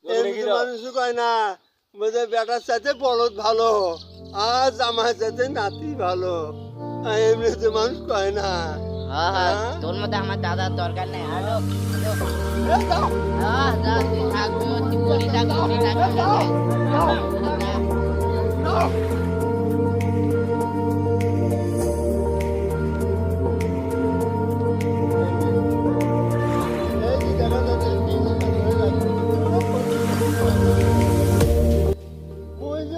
এমনি মানুষ কয় না বলে বেটার সাথে বলদ ভালো আর জামার সাথে নাতি ভালো এমনি তো মানুষ কয় না। তোর মধ্যে আমার দাদার দরকার নেই। হ্যালো যা তুই থাকবো তুই পড়ি থাক পড়ি থাক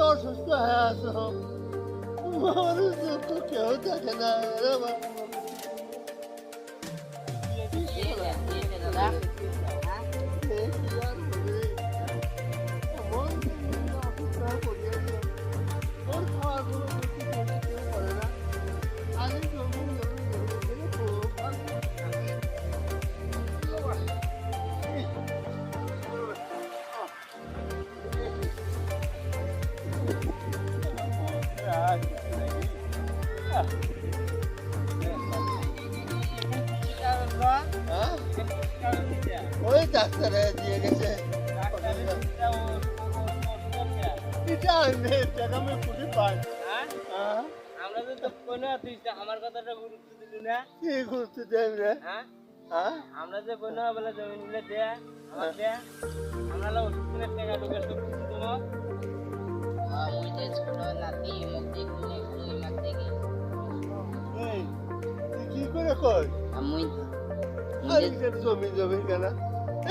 অসুস্থ হয়ে আছো মানুষ তো কেউ দেখে না দাদা ওই ডাক্তারে দিয়ে গেছে এটা টাকা আমি পুরি পাই। আমরা তো কোনো আমার কথাটা গুরুত্ব দিলি না। কি গুরুত্ব দেয় রে? আমরা যে কোনো বলে জমি নিলে দেয়া আমার দেয়া আমরা ওষুধের টাকা ঢুকে সব কিছু তোমার ওই যে ছোট নাতি মুখ দেখলে খালি মাছ দেখি এই তুই কি করে কই আমি আরে জমি জমি কেন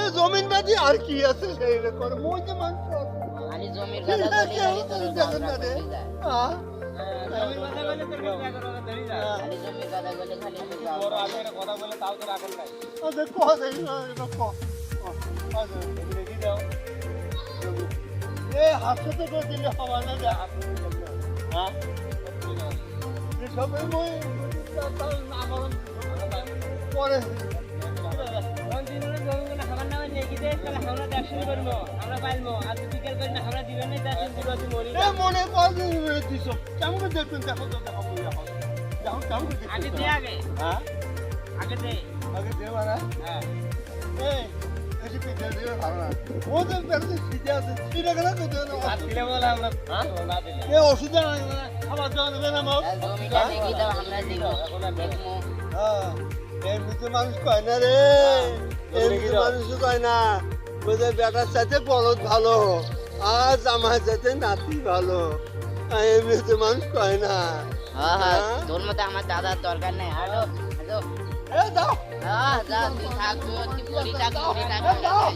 এই জমিন বাদি আর কি আছে সেইটা কর মই যে মানুষ খালি জমির কথা বলি খালি তোর দেখেন না রে জমির কথা বলে তোর টাকা করে ধরি যা খালি জমির কথা বলে খালি বড় আগে কথা বলে তাও তোর আকল নাই। আরে কহ দেই না এটা কহ আরে দেখি দাও এই হাতে তো করে দিলে হবে না যা হ্যাঁ এই সবে মই তার আমার পরে খাবার নামে নিয়ে গিয়ে তাহলে আমরা দেখশুনি করবো আমরা পাইলবো আর বিকেল করে না আমরা দিবেন না তার শুনতে পাচ্ছি মরি এ মনে কর দিছ কেমন দেখবেন দেখো তো দেখো যাও কেমন আগে দে আগে হ্যাঁ আগে দে আগে দে মারা হ্যাঁ এই এসে পিছে দিয়ে ভালো না ও তো পেটে সিধে আছে সিধে গেলে কত না আর দিলে বলে আমরা না দিলে এ ওষুধ না খাবার দাও দেবে না মা জমিটা দেখি দাও আমরা দেখবো হ্যাঁ এমনিতে মানুষ কয় না রে এমনিতে মানুষ কয় না বলে বেটার সাথে বলদ ভালো আর জামার সাথে নাতি ভালো এমনিতে মানুষ কয় না। তোর মধ্যে আমার দাদার দরকার নেই। হ্যালো হ্যালো এ দাও যা তুই থাকবো তুই পড়ি থাক পড়ি থাক দাও